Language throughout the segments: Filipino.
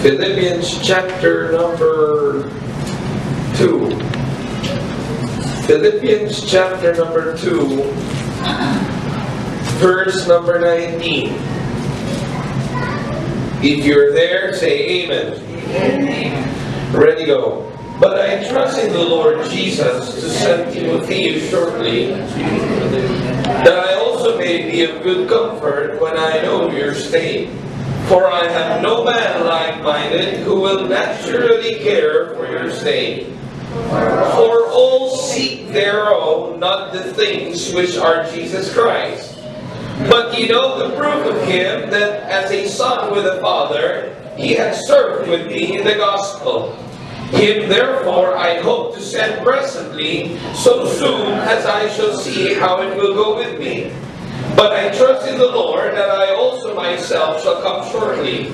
Philippians chapter number 2. Philippians chapter number 2, verse number 19. If you're there, say amen. Amen. Ready, go. But I trust in the Lord Jesus to send Timothy shortly, that I also may be of good comfort when I know your state. For I have no man like-minded who will naturally care for your state. For all seek their own, not the things which are Jesus Christ. But you know the proof of him, that as a son with a father, he had served with me in the gospel. Him therefore I hope to send presently, so soon as I shall see how it will go with me. But I trust in the Lord that I also myself shall come shortly.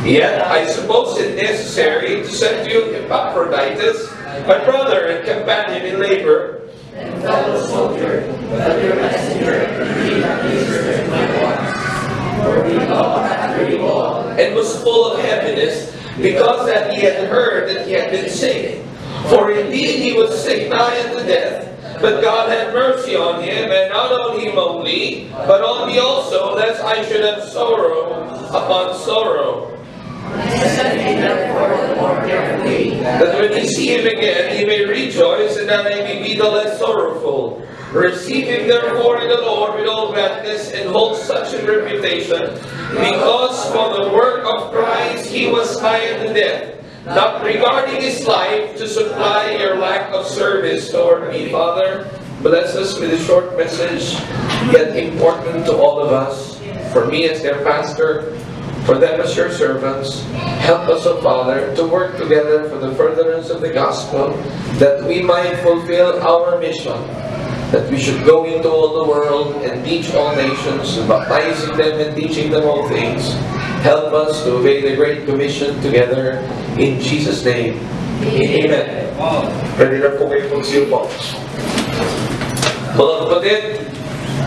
Yet I suppose it necessary to send you Epaphroditus, my brother and companion in labor, And fellow soldier, but your messenger, he that ministered my wants. For we love after you all. and was full of heaviness, because that he had heard that he had been sick. For indeed he was sick nigh unto death, but God had mercy on him, and not on him only, but on me also, lest I should have sorrow upon sorrow. Send me therefore the more carefully, That when you see him again, he may rejoice, and that I may be the less sorrowful. Receive him therefore in the Lord with all gladness, and hold such a reputation, because for the work of Christ he was nigh unto death, not regarding his life, to supply your lack of service toward me. Father, bless us with a short message, yet important to all of us. For me as their pastor, for them as your servants, help us, O Father, to work together for the furtherance of the gospel, that we might fulfill our mission, that we should go into all the world and teach all nations, baptizing them and teaching them all things. Help us to obey the Great Commission together, in Jesus' name. Amen. Ready na po kayo magsiupo. Mga kapatid,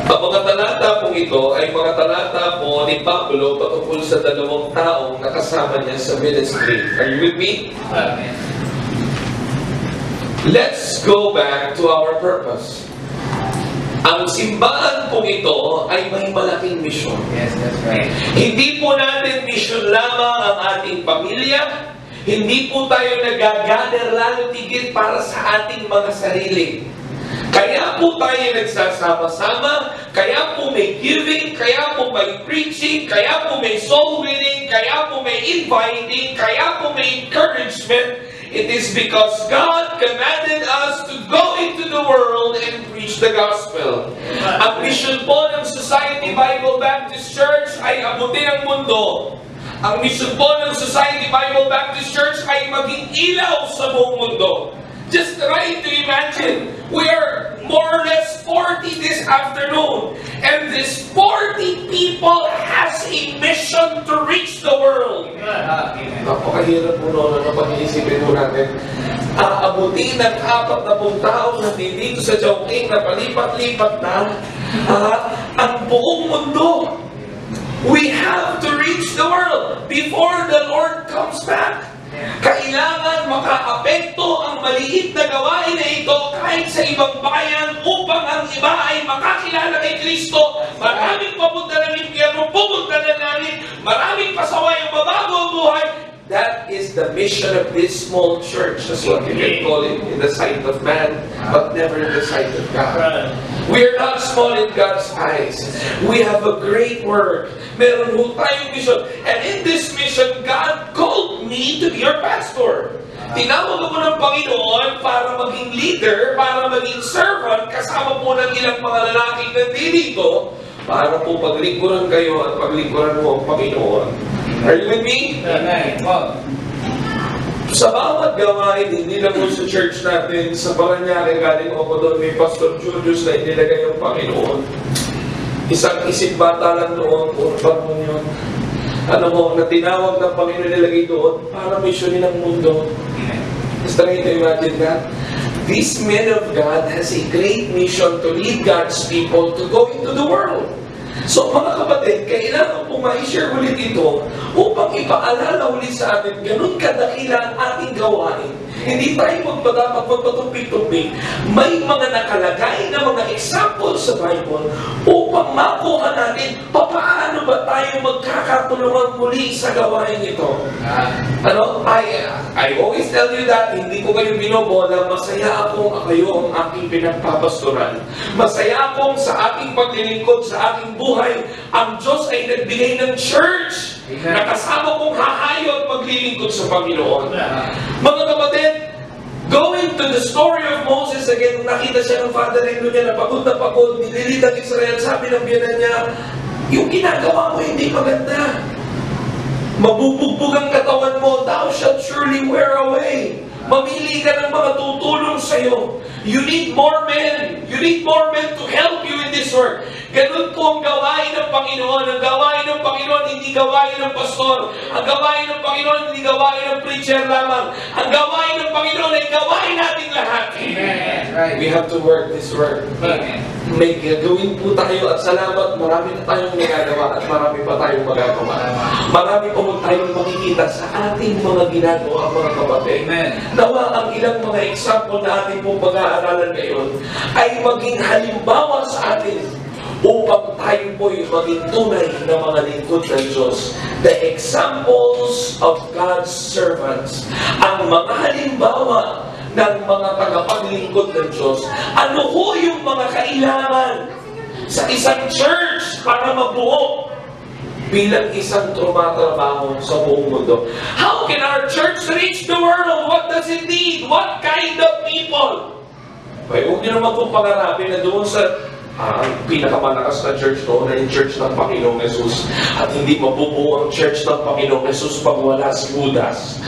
ang mga talata pong ito ay mga talata po ni Pablo patungkol sa dalawang taong nakasama niya sa ministry. Are you with me? Amen. Let's go back to our purpose. Ang simbahan pong ito ay may malaking misyon. Yes, that's right. Hindi po natin misyon lamang ang ating pamilya. Hindi po tayo nag-gather lalo tigit para sa ating mga sarili. Kaya po tayo nagsasama-sama, kaya po may giving, kaya po may preaching, kaya po may soul winning, kaya po may inviting, kaya po may encouragement. It is because God commanded us to go into the world and preach the gospel. Ang mission po ng Society Bible Baptist Church ay abutin ang mundo. Ang mission po ng Society Bible Baptist Church ay maging ilaw sa buong mundo. Just try to imagine, we are more or less 40 this afternoon, and this 40 people has a mission to reach the world. Napakahirap po noon na pag-iisipin po natin. Aabutin ng 40 tao na dito sa Chongqing na palipat-lipat na ang buong mundo. We have to reach the world before the Lord comes back. Kailangan makaapekto ang maliit na gawain na ito kahit sa ibang bayan upang ang iba ay makakilala kay Kristo. Maraming papunta ng impyerno, pupunta na namin. Maraming pasaway ang babago ang buhay. That is the mission of this small church. That's what you can call it in the sight of man, but never in the sight of God. We are not small in God's eyes. We have a great work. Meron po tayong mission. And in this mission, God called me to be your pastor. Tinawag ako ng Panginoon para maging leader, para maging servant, kasama po ng ilang mga lalaking nandito, para po paglingkuran kayo at paglingkuran mo ang Panginoon. Are you with me? Amen. Wow. Sa bawat gawain, hindi lang po sa church natin, sa Paranaque, galing ako doon, may Pastor Julius na inilagay ang Panginoon. Isang isip bata lang doon, urban mo yun. Ano mo, na tinawag ng Panginoon nilagay doon para misyonin ang mundo. Just try to imagine that. This man of God has a great mission to lead God's people to go into the world. So mga kapatid, kailangan po ma-share ulit ito upang ipaalala ulit sa atin, ganun kadakila ang ating gawain. Hindi tayo magpatumpik-tumpik. May mga nakalagay na mga example sa Bible upang makuha natin paano ba tayo magkakatulungan muli sa gawain ito. I always tell you that, hindi ko kayo binobola, masaya akong kayo ang aking pinagpapastoral. Masaya akong sa aking paglilingkod, sa aking buhay, ang Diyos ay nagbigay ng church. Nakasama kong hahayo at maglilingkod sa Panginoon. Mga kapatid, going to the story of Moses again, nakita siya ng father-in-law niya na pagod, nililid ang Israel, sabi ng biyanan niya, yung ginagawa mo hindi maganda. Mabubugbog ang katawan mo, thou shalt surely wear away. Mamili ka ng mga tutulong sa'yo. You need more men. You need more men to help you in this work. Ganun po ang gawain ng Panginoon. Ang gawain ng Panginoon, hindi gawain ng pastor. Ang gawain ng Panginoon, hindi gawain ng preacher lamang. Ang gawain ng Panginoon ay gawain natin lahat. Amen. Right. We have to work this work. Amen. May gagawin po tayo at salamat, marami na tayong nagagawa at marami pa tayong magagawa. Marami pa mo tayong makikita sa ating mga ginagawa, mga kapatid. Amen. Nawa ang ilang mga example na ating pong pag-aaralan ngayon ay maging halimbawa sa atin upang tayo po'y maging tunay na mga lingkod ng Diyos. The examples of God's servants. Ang mga halimbawa ng mga tagapaglingkod ng Diyos. Ano ho yung mga kailangan sa isang church para mabuo bilang isang tumatrabaho sa buong mundo? How can our church reach the world? What does it need? What kind of people? Ay, huwag niyo naman itong pangarapin na doon sa pinakamalakas na church doon na yung church ng Panginoong Jesus. At hindi mabubuo ang church ng Panginoong Jesus pag wala si Judas.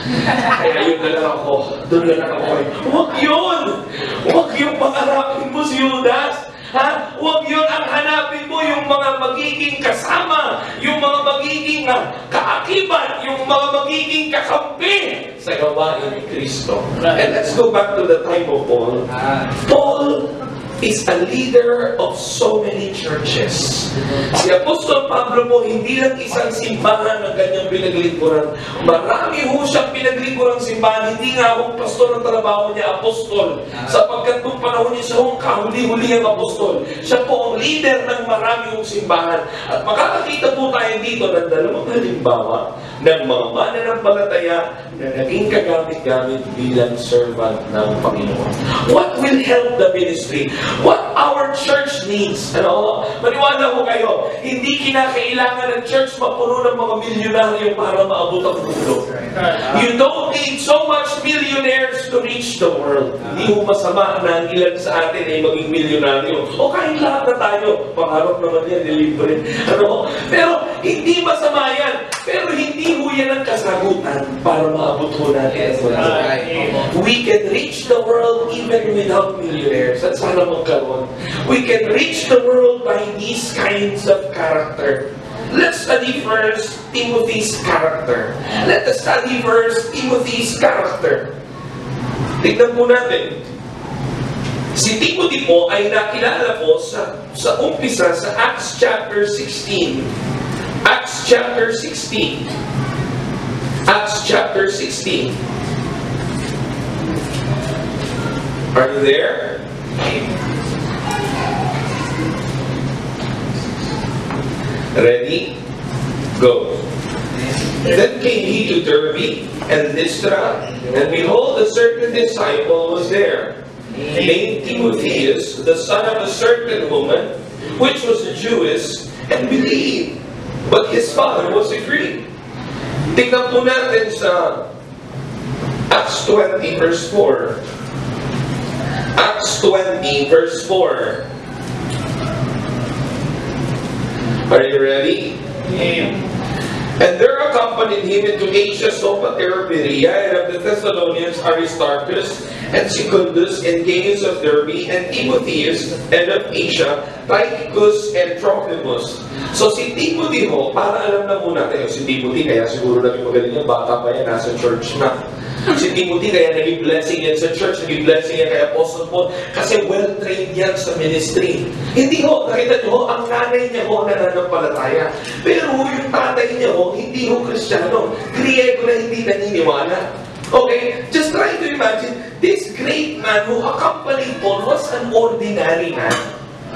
Kaya yun na lang ako. Doon na lang ako. Huwag yun! Huwag yung pangarapin mo si Judas. Huwag yun ang hanapin mo, yung mga magiging kasama, yung mga magiging kaakibat, yung mga magiging kakampi sa gawain ni Kristo. And let's go back to the time of Paul. Paul is a leader of so many churches. Si Apostol Pablo po, hindi lang isang simbahan ang kanyang pinaglingkuran. Marami ho siyang pinaglingkurang simbahan. Hindi nga ho pastor ang trabaho niya, apostol. Sapagkat nung panahon niya siya hong kahuli-huli ang apostol. Siya po ang leader ng marami hong simbahan. At makakakita po tayo dito ng dalawang halimbawa ng mga mananampalataya na naging kagamit-gamit bilang servant ng Panginoon. What will help the ministry? What our church needs? Maniwala ko kayo, hindi kinakailangan ng church mapuno ng mga milyonaryo para maabot ang mundo. You don't need so much millionaires to reach the world. Hindi mo masama na ang ilan sa atin ay maging milyonaryo. O kahit lahat na tayo, pangarap naman yan, libre. Pero hindi masama yan. Pero hindi ho yan ang kasagutan para maabot ho natin. We can reach the world even without millionaires. At sana magkaroon. We can reach the world by these kinds of character. Let's study first Timothy's character. Let us study first Timothy's character. Tignan po natin. Si Timothy po ay nakilala po sa umpisa sa Acts chapter 16. Acts chapter 16. Acts chapter 16. Are you there? Ready? Go. Then came he to Derbe and Lystra, and behold, a certain disciple was there, named Timotheus, the son of a certain woman, which was a Jewess, and believed, but his father was a Greek. Tingnan po natin sa Acts 20 verse 4. Acts 20 verse 4. Are you ready? Amen. And there accompanied him into Asia, Sopater, Berea, and of the Thessalonians Aristarchus, and Secundus, and Gaius of Derbe, and Timotheus, and of Asia, Tychicus, and Trophimus. So si Timothy ho, para alam na muna tayo, si Timothy, kaya siguro naging magaling yung bata pa yan, nasa church na. Si Timothy, kaya naging blessing yan sa church, naging blessing yan kay Apostle Paul, kasi well-trained yan sa ministry. Hindi ho, nakita nyo ho, ang nanay niya ho nananampalataya. Pero yung tatay niya ho, hindi ho Kristiyano. Griego na hindi naniniwala. Okay, just try to imagine, this great man who accompanied Paul was an ordinary man.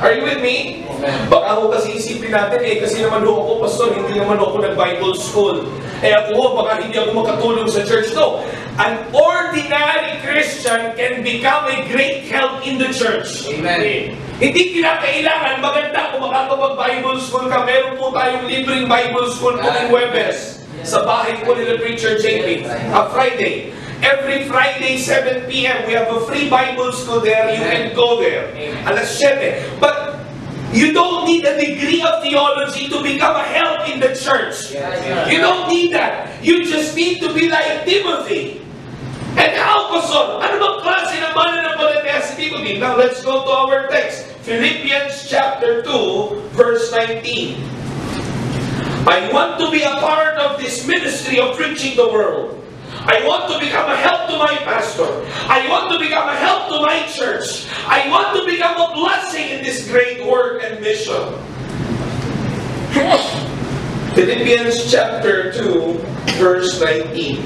Are you with me? Baka ho kasi isipin natin kasi naman ho ako, pastor, hindi naman ako nag-Bible school. Ako ho, baka hindi ako makatulong sa church. No, an ordinary Christian can become a great help in the church. Amen. Hindi kinakailangan maganda kung makakapag-Bible school ka. Meron po tayong libreng Bible school po in Webes. Sa bahay po nila Preacher JP. Friday. Every Friday, 7 p.m., we have a free Bible school there. You can go there. Alas 7. But you don't need a degree of theology to become a help in the church. You don't need that. You just need to be like Timothy. And how, Pastor? Ano bang klase ng mananampalataya si Timothy? Now, let's go to our text. Philippians chapter 2, verse 19. I want to be a part of this ministry of preaching the world. I want to become a help to my pastor. I want to become a help to my church. I want to become a blessing in this great work and mission. Philippians chapter 2, verse 19.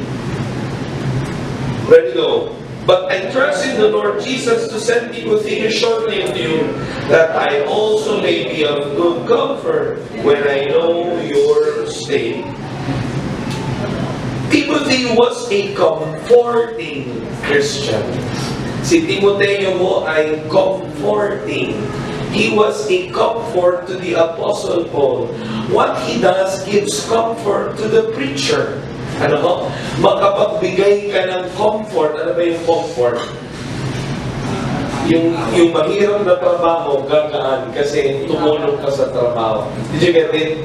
Ready to go. But I trust in the Lord Jesus to send Timothy shortly to you, that I also may be of good comfort when I know your state. Timothy was a comforting Christian. Si Timoteo mo ay comforting. He was a comfort to the Apostle Paul. What he does gives comfort to the preacher. Ano mo? Makapagbigay ka ng comfort. Ano ba yung comfort? Yung mahirap na trabaho, gagaan kasi tumulong ka sa trabaho. Did you get it?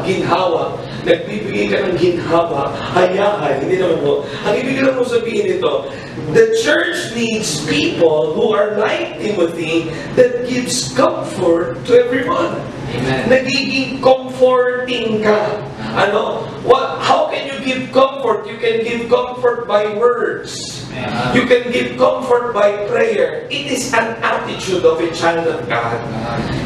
Ginhawa. Nagbibigay ka ng ginhawa, hayahay, hindi naman mo. Ang ibig lang mo sabihin ito, the church needs people who are like Timothy that gives comfort to everyone. Amen. Nagiging comforting ka. Ano? How can you give comfort? You can give comfort by words. You can give comfort by prayer. It is an attitude of a child of God.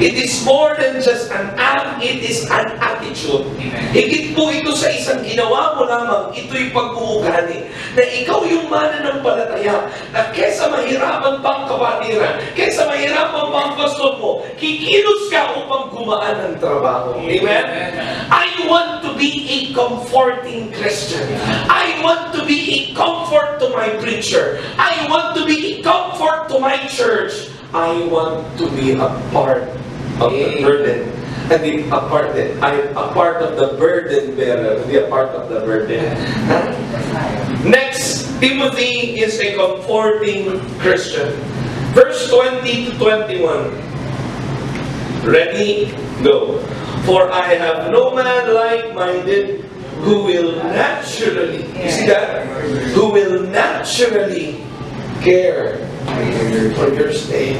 It is more than just an act, it is an attitude. Higit po ito sa isang ginawa mo lamang, ito'y pag-uugali. Na ikaw yung mananampalataya, na kesa mahirapan pang kapatiran, kesa mahirapan pang pastor mo, kikilos ka upang gumaan ang trabaho. Amen? I want to be a comforting Christian. I want to be a comfort to my preacher. I want to be a comfort to my church. I want to be a part of the burden. And a part of the burden bearer. Be a part of the burden. Next, Timothy is a comforting Christian. Verse 20 to 21. Ready? Go. For I have no man like-minded who will naturally, you see that? Who will naturally care for your state.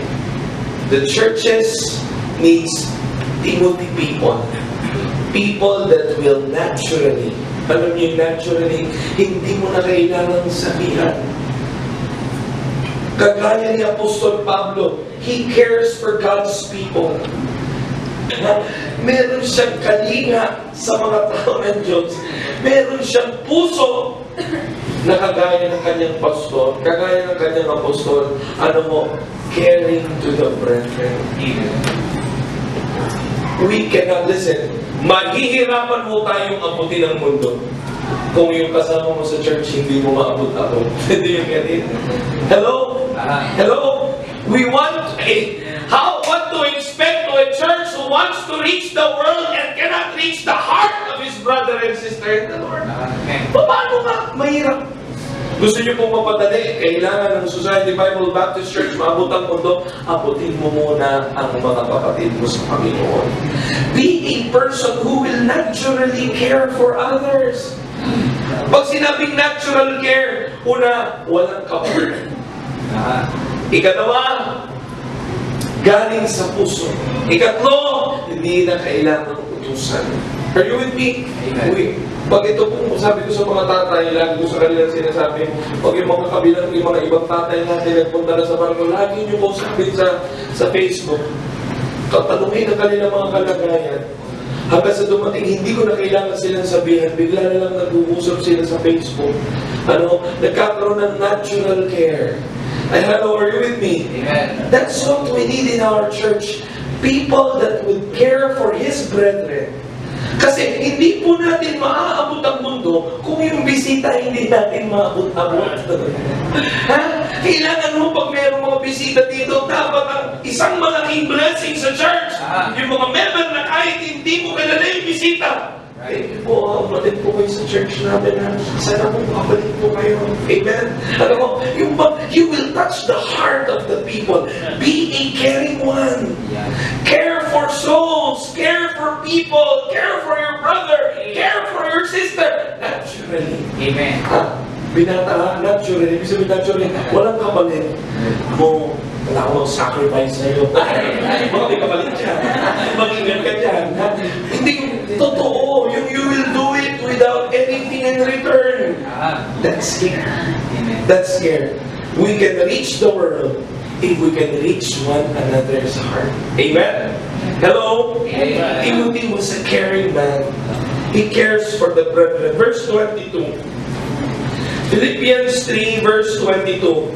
The churches needs Timothy people. People that will naturally, alam niyo naturally, hindi mo na kailangan sabihan. Kagaya ni Apostol Pablo, he cares for God's people. Meron siyang kalinga sa mga tao ng Diyos. Meron siyang puso na kagaya ng kanyang pastor, kagaya ng kanyang apostol, ano mo, caring to the brethren. We cannot listen. Maghihirapan mo tayong abutin ng mundo. Kung yung kasama mo sa church, hindi mo maabot ako. Hindi yung ganit. Hello? Hello? We want what to expect to a church who wants to reach the world and cannot reach the heart of his brother and sister in the Lord? Paano nga? Mahirap. Gusto niyo pong mapadali, kailangan ng Society Bible Baptist Church maabot ang mundo, abutin mo muna ang mga kapatid mo sa Panginoon. Be a person who will naturally care for others. Pag sinabing natural care, una, walang kapatid. Ikalawa, galing sa puso. Ikatlo, hindi na kailangan utusan. Are you with me? Amen. Pag ito po, sabi ko sa mga tatay, lagi ko sa kanila sinasabi, pag yung mga kabilang, yung mga ibang tatay natin nagpunta na sa barko, lagi nyo po sabihin sa Facebook, tatanungin ang kanilang mga kalagayan. Hanggang sa dumating, hindi ko na kailangan silang sabihin, bigla na lang nag-uusap sila sa Facebook. Nagkakaroon ng natural care. And hello, are you with me? Amen. That's what we need in our church. People that would care for His brethren. Kasi hindi po natin maaabot ang mundo kung yung bisita hindi natin maabot-abot. Ha? Kailangan mo pag mayroong mga bisita dito, dapat ang isang malaking blessing sa church. Yung mga member na kahit hindi mo kilala yung bisita. Thank you po, balik po kayo sa church namin. Sana po makabalik po kayo. Amen? Alam mo, you will touch the heart of the people. Be a caring one. Care for souls. Care for people. Care for your brother. Care for your sister. Naturally. Amen. Binata, naturally. Ibig sabihin naturally, walang kapalit. Wala akong sacrifice sa'yo. Baka may kapalit dyan. Mag-ingat ka dyan. Hindi, totoo. You will do it without anything in return. That's care. That's care. We can reach the world if we can reach one another's heart. Amen? Hello? Amen. Timothy was a caring man. He cares for the brethren. Verse 22. Philippians 3 verse 22.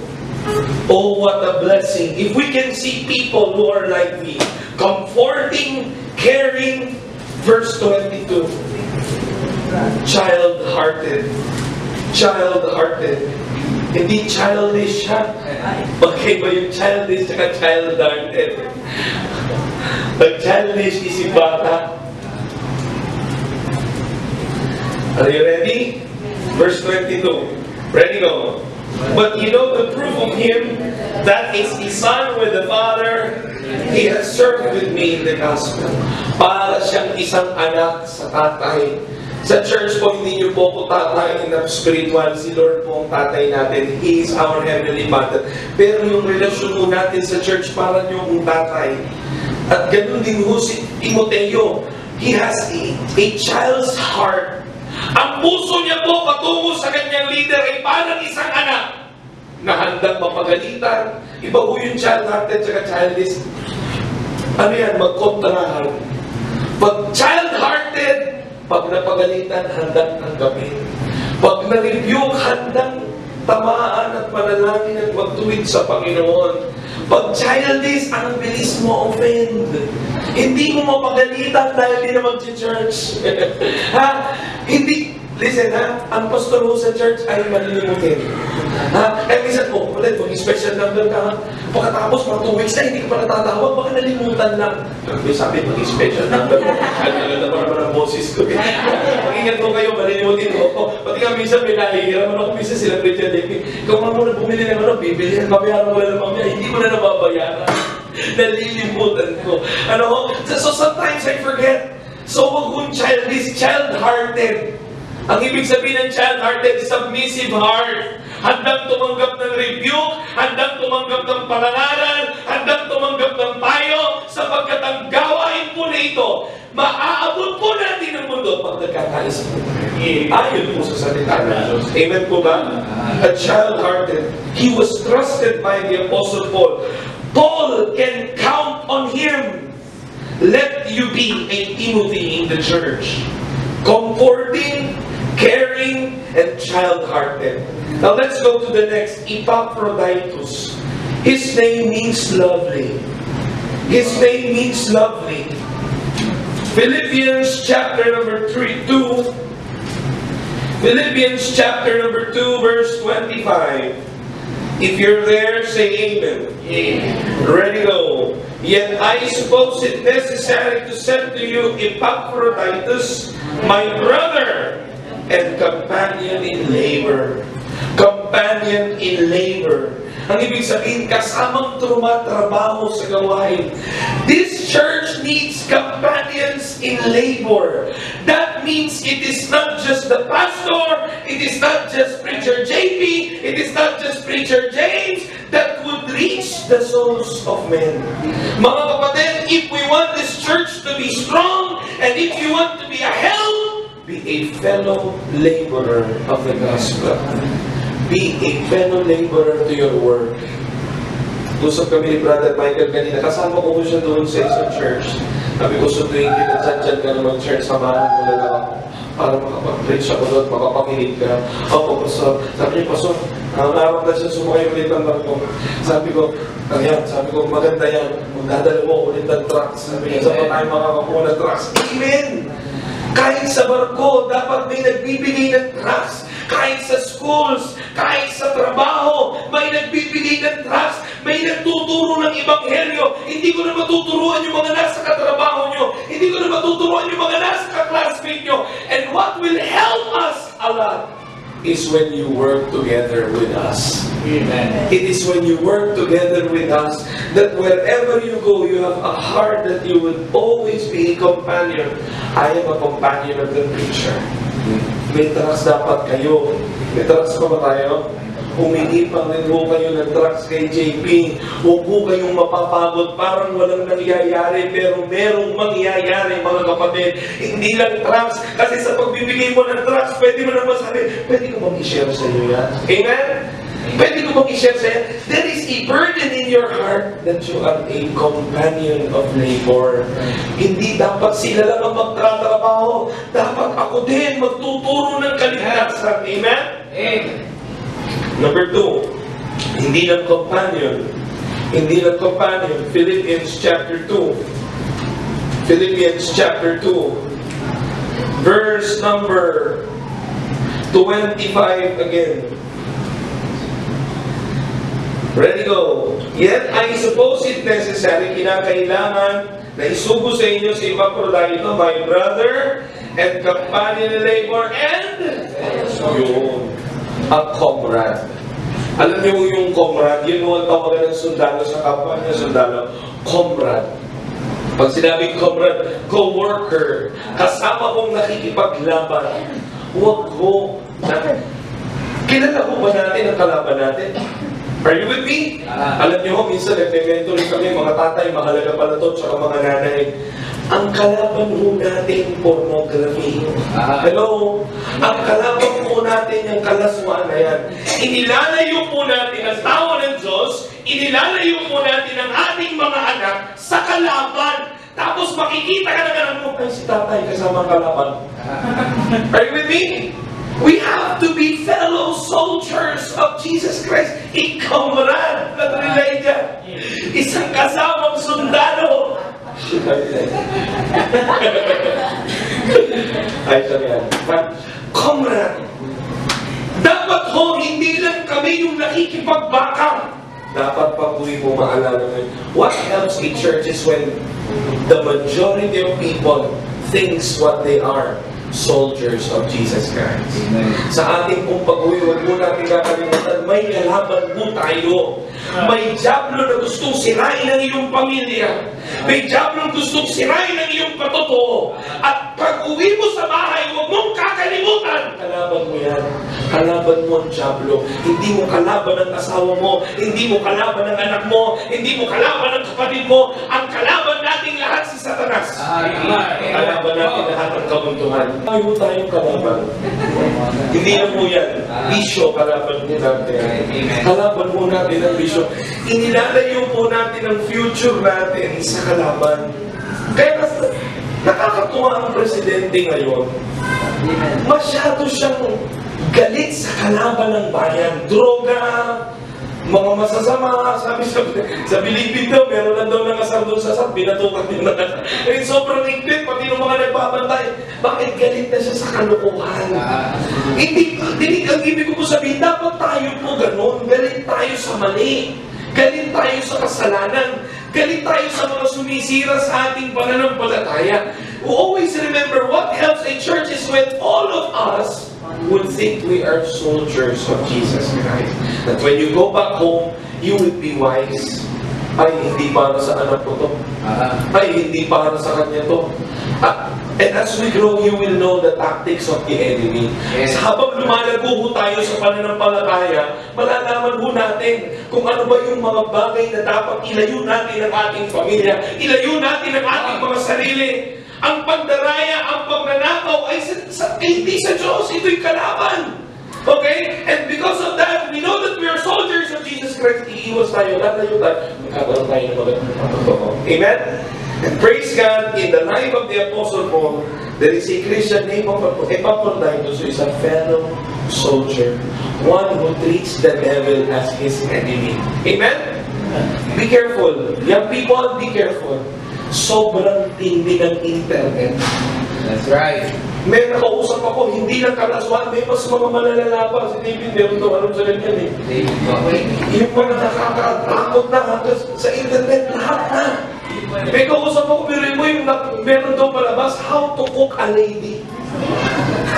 Oh, what a blessing. If we can see people who are like me, comforting, caring, verse 22. Child-hearted. Child-hearted. Hindi childish siya. Okay ba yung childish at child-hearted? Pag childish, isip bata. Are you ready? Verse 22. Ready, go. But you know the proof of him, that is the son with the father, he has served with me in the gospel. Para siyang isang anak sa tatay. Sa church po, hindi niyo po po tatay na spiritual. Si Lord po ang tatay natin. He is our heavenly Father. Pero yung relasyon po natin sa church, para niyo ang tatay. At ganun din po si Timoteo. He has a child's heart. Ang puso niya po patungo sa kanyang leader ay parang isang anak na handang mapagalitan. Iba po yung child-hearted at childish. Ano yan? Magkontrahan. Pag child-hearted, pag napagalitan, handang tanggapin. Pag na-rebuke, handang tamaan at manalangin at magtuwid sa Panginoon. Pag childish, ang bilis mo offend. Hindi mo mapagalitan dahil di na mag-church. Ha? Hindi. Listen ha, ang pastor mo sa church ay malilimutin. Ha? Kaya minsan, ulit, mag-special number ka ha. Pagkatapos, mga 2 weeks na, hindi ka pa natatawag, baka nalimutan lang. Sabi, mag-special number mo. Ano naman naman ang boses ko. Mag-ingat mo kayo, malilimutin ko. Pati nga minsan, may nahihiraman ako, minsan sila Preacher David. Ikaw nga muna bumili ng bibili, babayaran mo na mamaya, hindi mo na nababayaran. Nalilimutan ko. So sometimes I forget. So wag kong childish, child-hearted. Ang ibig sabihin ng child-hearted, submissive heart. Handang tumanggap ng rebuke, handang tumanggap ng parangaral, handang tumanggap ng payo, sapagkat ang gawain po na ito, maaabot po natin ang mundo pag nagkakaisa po tayo. Ayon po sa salita ng Diyos. Amen po ba? A child-hearted. He was trusted by the Apostle Paul. Paul can count on him. Let you be a Timothy in the church. Comforting, caring, and child-hearted. Now let's go to the next, Epaphroditus. His name means lovely. His name means lovely. Philippians chapter number 2. Philippians chapter number 2, verse 25. If you're there, say amen. Amen. Ready, go. Yet I suppose it necessary to send to you Epaphroditus, my brother and companion in labor. Companion in labor. Ang ibig sabihin, kasamang tumatrabaho sa gawain. This church needs companions in labor. That means it is not just the pastor, it is not just Preacher JP, it is not just Preacher James that would reach the souls of men. Mga kapatid, if we want this church to be strong, and if you want to be a help, be a fellow laborer of the gospel. Be a fellow laborer to your work. Usap kami ni Brother Michael kanina, kasama ko siya doon sa isang church. Sabi ko, sunduin kita dyan ka naman church, samahan mo na lang ako para makapag-preach ako doon, makapakinig ka. Opo, Pastor. Sabi niya, Pastor, naroon na siya sumakay ulit ang barko. Sabi ko, maganda yan. Magdadala mo ulit ang trucks. Sabi niya, saan pa tayo makakakuha ng trucks? Amen! Kahit sa barko, dapat may nagbibigay ng trucks. Kahit sa schools, kahit sa trabaho, may nagbibigay ng trust, may nagtuturo ng ebanghelyo. Hindi ko na matuturuan yung mga nasa katrabaho nyo. Hindi ko na matuturuan yung mga nasa ka-classmate nyo. And what will help us a lot is when you work together with us. Amen. It is when you work together with us that wherever you go, you have a heart that you will always be a companion. I am a companion of the preacher. May trucks dapat kayo. May trucks pa ba tayo? Humihipang rin po kayo ng trucks kay JP. Huwag po kayong mapapagod. Parang walang nangyayari, pero merong mangyayari, mga kapatid. Hindi lang trucks. Kasi sa pagbibigay mo ng trucks, pwede mo naman sabi, pwede ko bang i-share sa iyo yan? Amen? Pwede ko bang i-share sa'yo? There is a burden in your heart that you are a companion of labor. Hindi dapat sila lang ang magtatrabaho. Dapat ako din magtuturo ng kaligtasan. Amen? Amen. Number 2, hindi lang companion. Hindi lang companion. Philippians chapter 2. Philippians chapter 2. Verse number 25 again. Ready, go. Yet I suppose it necessary, kinakailangan na isugo sa inyo si Epaprodito, my brother and companion in labor, and yun, a comrade. Alam niyo yung comrade, yun yung tawagan ng sundalo sa kapwa niya, sundalo, comrade. Pag sinabing comrade, co-worker, kasama kong nakikipaglaban, huwag ko. Kilala ko ba natin ang kalaban natin? Are you with me? Alam niyo, minsan nagme-mentoring kami, mga tatay, mahalaga pala to, tsaka mga nanay. Ang kalaban po natin, pornography. Hello? Ang kalaban po natin, yung kalaswaan na yan. Inilalayo po natin ang tawa ng Diyos, inilalayo po natin ang ating mga anak sa kalaban. Tapos makikita ka na ganun mo, ay si tatay kasama ang kalaban. Are you with me? We have to be fellow soldiers of Jesus Christ. Ikamarad, natrelay dyan. Isang kasamang sundalo. Ay, sabi yan. Comrade. Dapat ho, hindi lang kami yung nakikipagbaka. Dapat pag-uwi mo maalala mo. What helps a church is when the majority of people thinks what they are. Soldiers of Jesus Christ. Amen. Sa ating pong pag-uwi, huwag mo natin kakalimutan, may kalaban po tayo. May diablo na gustong sirain ang iyong pamilya. May diablo na gustong sirain ang iyong patotoo. At pag-uwi mo sa bahay, huwag mong kakalimutan. Kalaban mo yan. Kalaban mo ang diablo. Hindi mo kalaban ang asawa mo. Hindi mo kalaban ang anak mo. Hindi mo kalaban ang kapatid mo. Ang kalaban nating lahat si Satanas. Kalaban natin lahat ang kabuntuhan. Tayo tayong kalaban. Hindi na po yan. Bisyo, kalaban mo natin. Kalaban mo natin ang bisyo. Inilalayo po natin ang future natin sa kalaban. Kaya nakakatuwa ang presidente ngayon. Masyado siyang galit sa kalaban ng bayan. Droga, mga masasama, sabi sa Bilibid daw, meron lang daw nangasar doon sa sat, binatukan din na. Eh, sobrang iglit, pati ng mga nagbabantay. Bakit galit na siya sa kalukuhan? Hindi, ang ibig ko po sabihin, dapat tayo po ganun. Galit tayo sa mali. Galit tayo sa kasalanan. Galit tayo sa mga sumisira sa ating pananampalataya. We always remember what helps a church is when all of us would think we are soldiers of Jesus Christ. That when you go back home, you would be wise. Ay, hindi para sa anak ko to. Ay, hindi para sa kanya to. And as we grow, you will know the tactics of the enemy. Yes. Habang lumalago po tayo sa pananampalataya, malalaman po natin kung ano ba yung mga bagay na dapat ilayo natin ang ating pamilya, ilayo natin ang ating mga sarili. ang pagdaraya, ang pagnanakaw ay hindi sa Diyos. Ito'y kalaban. Okay? And because of that, we know that we are soldiers of Jesus Christ. Iiwas tayo, lalayo tayo. Magkakaroon tayo ng magandang totoo. Amen? And praise God, in the life of the Apostle Paul, there is a Christian name of Epaphroditus, who is a fellow soldier. One who treats the devil as his enemy. Amen? Be careful. Young people, be careful. Sobrang tindi ng internet. That's right. May nakausap ako, hindi lang karaswan, may mas mga malalala pa. Si David, meron daw, anong sa ganyan eh. David, okay. Yung mga nakakatakot na hanggang sa internet, lahat na. May kausap ako, pero mo yung meron daw palabas, how to cook a lady.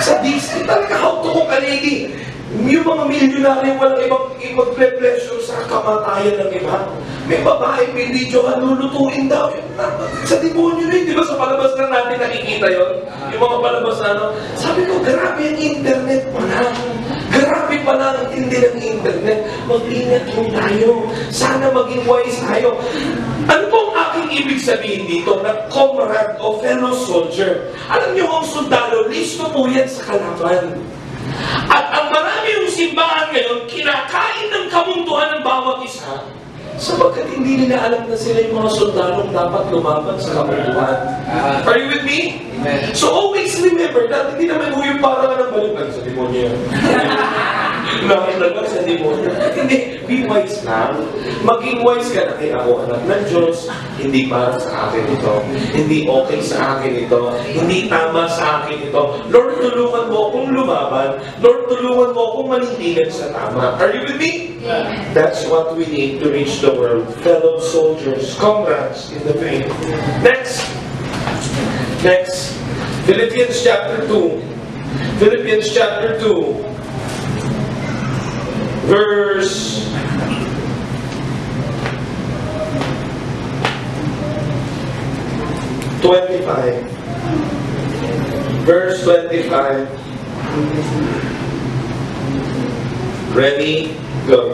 Sa Disney talaga, how to cook a lady. Yung mga milyonaryo walang ibang pleasure sa kamatayan ng iba. May babae, may video, lulutuin daw. Sa demonyo na yun, di ba? Sa palabas lang natin nakikita yun. Yung mga palabas na ano. Sabi ko, grabe ang internet pala. Grabe pala ang tindi ng internet. Mag-ingat mo tayo. Sana maging wise tayo. Ano pong aking ibig sabihin dito na comrade o fellow soldier? Alam niyo ang sundalo, listo po yan sa kalaban. At ang marami yung simbahan ngayon, kinakain ng kamunduhan ng bawat isa. Sapagkat hindi nila alam na sila yung mga sundalong dapat lumaban sa kamunduhan. Are you with me? Amen. So always remember that hindi naman yung para ng balikan sa demonyo. Nakita sa demonyo. Hindi, be wise lang. Maging wise ka na, kaya ako anak ng Diyos, hindi para sa akin ito. Hindi okay sa akin ito. Hindi tama sa akin ito. Lord, tulungan mo akong lumaban. Lord, tulungan mo akong manindigan sa tama. Are you with me? That's what we need to reach the world. Fellow soldiers, comrades in the faith. Next. Philippians chapter 2. Philippians chapter 2. Verse 25. Verse 25. Ready? Go.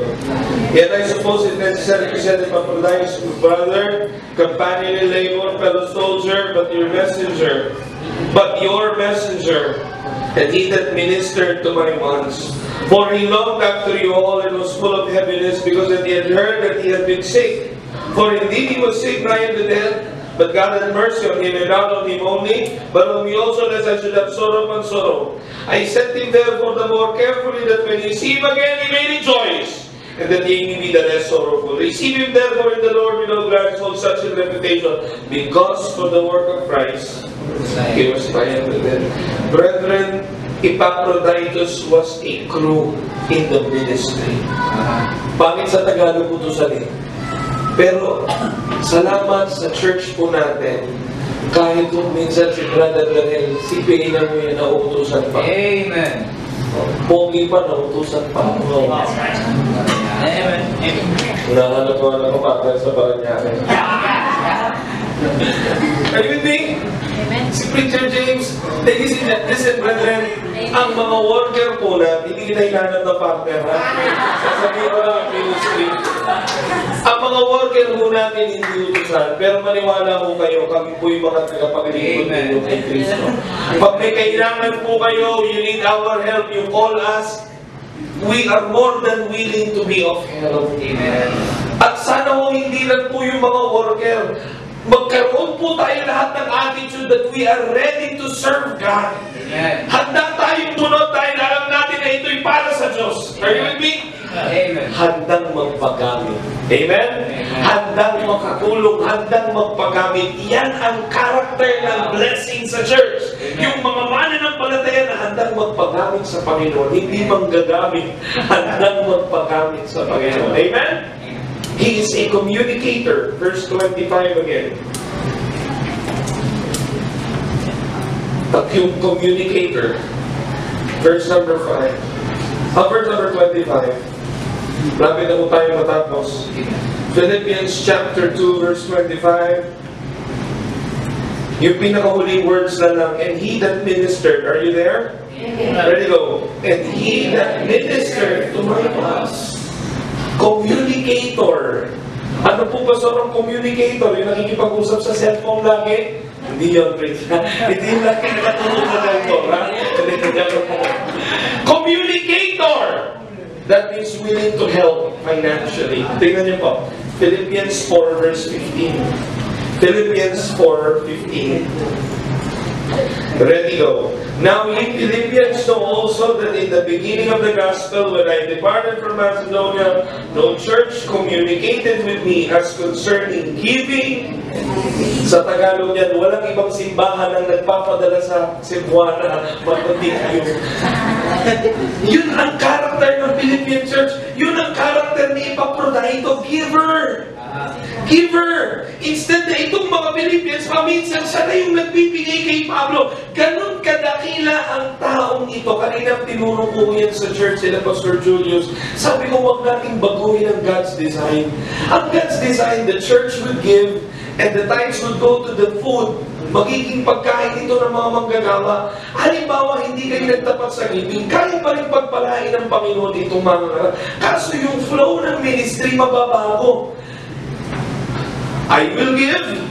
Yet I suppose it necessary to send Epaphroditus, brother, companion in labor, fellow soldier, but your messenger, and he that ministered to my wants. For he longed after you all and was full of heaviness, because that he had heard that he had been sick. For indeed he was sick, nigh unto death, but God had mercy on him, and not on him only, but on me also, lest I should have sorrow upon sorrow. I sent him therefore the more carefully, that when he see him again, he may rejoice, and that ye may be the less sorrowful. Receive him therefore in the Lord without grudge, hold such a reputation, because for the work of Christ he was tried with it. Brethren, Epaphroditus was a crew in the ministry. Pangit sa Tagalog utusan eh. Pero, salamat sa church po natin. Kahit kung minsan si Brother Daniel, si Pena mo yan, nauutusan pa. Amen. Pogi pa, nauutusan pa. Amen. Nahanap ko partner sa Paranaque. Are you with me? Si Preacher James, listen brethren, ang mga worker po na, hindi kita hinanap ng partner, ha? Sasabihin ko lang ang ministry. Ang mga worker po natin hindi utusan, pero maniwala po kayo, kami po yung mga tagapaglingkod ninyo kay Kristo. Pag may kailangan po kayo, you need our help, you call us, we are more than willing to be of help. Amen. At sana ho hindi lang po yung mga worker, magkaroon po tayo lahat ng attitude that we are ready to serve God. Amen. Handang tayong tunod dahil alam natin na ito'y para sa Diyos. Are you with me? Amen. Handang magpagamit. Amen? Handang makatulong, handang magpagamit. Yan ang character ng blessing sa church. Yung mga mananampalataya na handang magpagamit sa Panginoon, hindi manggagamit, handang magpagamit sa Panginoon. Amen? He is a communicator. Verse 25 again. A communicator. Verse number 5. Verse number 25. Lapit na po tayo matapos. Philippians chapter 2 verse 25. Yung pinakahuling words na lang. And he that ministered. Are you there? Ready, go. And he that ministered to my cause. Communicator. Ano po ba ang communicator? Yung nakikipag-usap sa cellphone lagi? Hindi yun, Prince. Hindi yung lagi nakatulog na doktor, ha? Communicator! That means willing to help financially. Tingnan niyo po. Philippians 4 verse 15. Philippians 4:15. Ready, go. Now ye Philippians know also that in the beginning of the gospel, when I departed from Macedonia, no church communicated with me as concerning giving. Sa Tagalog yan, walang ibang simbahan ang nagpapadala sa Cebuana. Mabuti kayo. Yun ang karakter ng Philippian church. Yun ang karakter ni Epaprodito, giver. Giver! Instead na itong mga Philippines, paminsan siya na yung nagbibigay kay Pablo. Ganon kadakila ang taong ito. Kanina tinuro ko yan sa church nila, Pastor Julius. Sabi ko, huwag nating baguhin ang God's design. Ang God's design, the church would give, and the tithes would go to the food. Magiging pagkain ito ng mga manggagawa. Halimbawa, hindi kayo nagtapat sa giving, kaya pa rin pagpalain ng Panginoon itong mga. Kaso yung flow ng ministry mababago. I will give.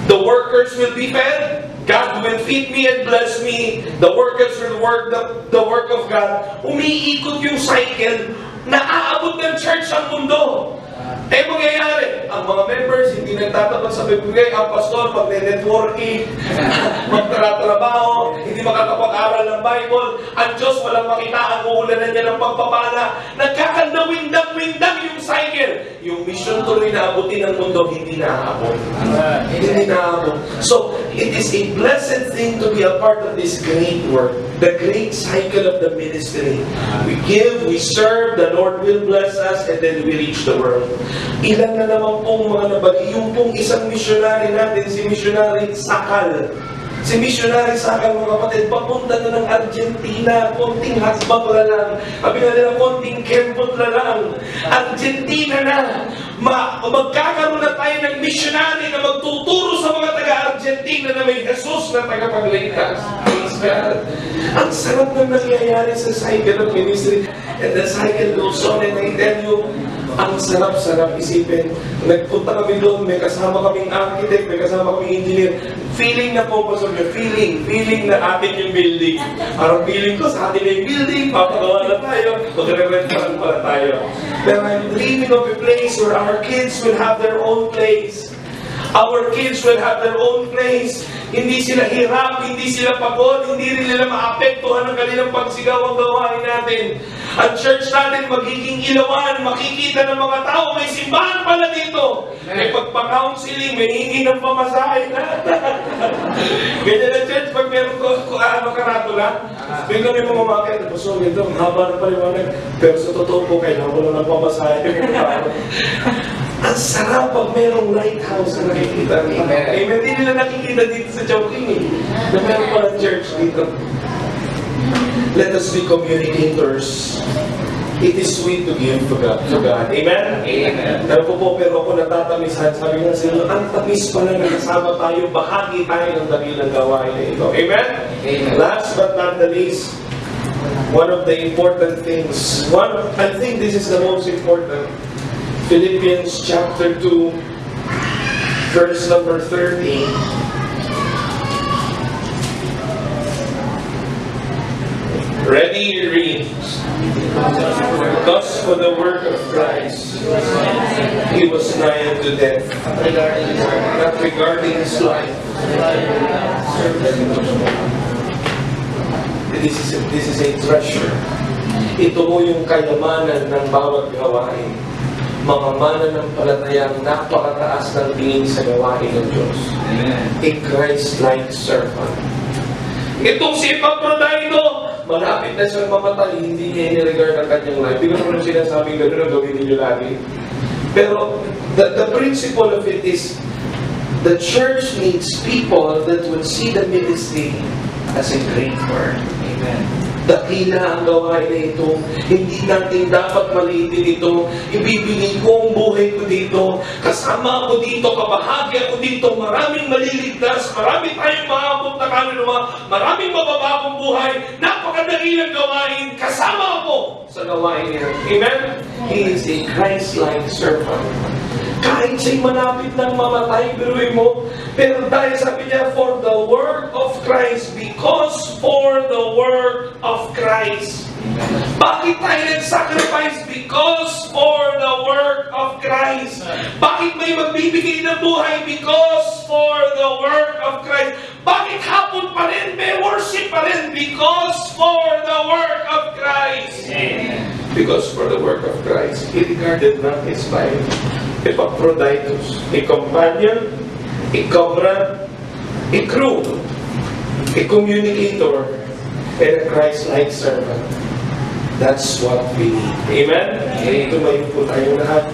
The workers will be fed. God will feed me and bless me. The workers will work the work of God. Umiikot yung cycle na aabot ng church ang mundo. Eh, mangyayari, ang mga members hindi nagtatapat sa bibigay, ang pastor magne-networking, magtratrabaho, hindi makakapag-aral ng Bible, ang Diyos walang makita ang uulanan niya ng pagpapala, nagkakandawindang-windang yung cycle. Yung mission tuloy na abutin ng mundo, hindi naaabot. Hindi naaabot. So, it is a blessed thing to be a part of this great work, the great cycle of the ministry. We give, we serve, the Lord will bless us, and then we reach the world. Ilan na naman pong mga nabali, yung pong isang missionary natin, si Missionary Sakal. Si Missionary Sakal, mga kapatid, papunta na ng Argentina, konting hasbang na lang. Sabi na nila, konting kempot na lang. Argentina na. Magkakaroon na tayo ng missionary na magtuturo sa mga taga-Argentina na may Jesus na tagapagligtas. Praise God. Ang sarap na nangyayari sa cycle of ministry. And the cycle goes on, and I tell you, ang sarap-sarap isipin. Nagpunta kami doon, may kasama kaming architect, may kasama kaming engineer. Feeling na po, Pastor, feeling na atin yung building. Parang feeling ko sa atin yung building, papagawa na tayo, magre-rentaran pala tayo. Pero I'm dreaming of a place where our kids will have their own place. Our kids will have their own place. Hindi sila hirap, hindi sila pagod, hindi rin nila maapektuhan ng kanilang pagsigaw ang gawain natin. Ang church natin magiging ilawan, makikita ng mga tao, may simbahan pala dito. May pagpa-counseling, may hingi ng pamasahe na. Ganyan ang church, pag meron ko karatula, bigla may mga makakita, so ito, ang haba ng paliwanag. Pero sa totoo po, kailangan ko lang ng pamasahe. Ang sarap pag merong lighthouse na nakikita nila. Amen. Hindi nila nakikita dito sa Chowking eh. Na meron pa ng church dito. Let us be communicators. It is sweet to give to God. Amen? Amen. Pero ako natatamisan. Sabi nga sila, ang tamis pala na kasama tayo, bahagi tayo ng dakilang gawain na ito. Amen? Amen. Last but not the least, one of the important things, I think this is the most important, Philippians chapter 2, verse number 13. Ready, read. Thus for the work of Christ, he was nigh unto death, not regarding his life. This is a treasure. Ito mo yung kayamanan ng bawat gawain. Mga mananampalatayang napakataas ng tingin sa gawain ng Diyos. A Christ-like servant. Itong si Epaprodito, malapit na siyang mamatay, hindi niya in-regard ang kanyang life. Hindi ko naman sinasabing gano'n ang gawin ninyo lagi. Pero, the principle of it is, the church needs people that will see the ministry as a great work. Amen. Dakila ang gawain na ito. Hindi natin dapat maliitin ito. Ibibigay ko ang buhay ko dito. Kasama ako dito. Kabahagi ako dito. Maraming maliligtas. Marami tayong maabot na kaluluwa. Maraming mababagong buhay. Napakadakilang gawain. Kasama ako sa gawain niya. Amen? He is a Christ-like servant. Kahit siya'y malapit ng mamatay, biruin mo. Pero dahil sabi niya, for the work of Christ, because for the work of Christ. Bakit tayo nag-sacrifice? Because for the work of Christ. Bakit may magbibigay ng buhay? Because for the work of Christ. Bakit hapon pa rin may worship pa rin? Because for the work of Christ. Amen. Because for the work of Christ. He regarded not his life, Epaphroditus, a companion, a comrade, a crew, a communicator, and a Christ-like servant. That's what we need. Amen? Tumayo po tayo lahat.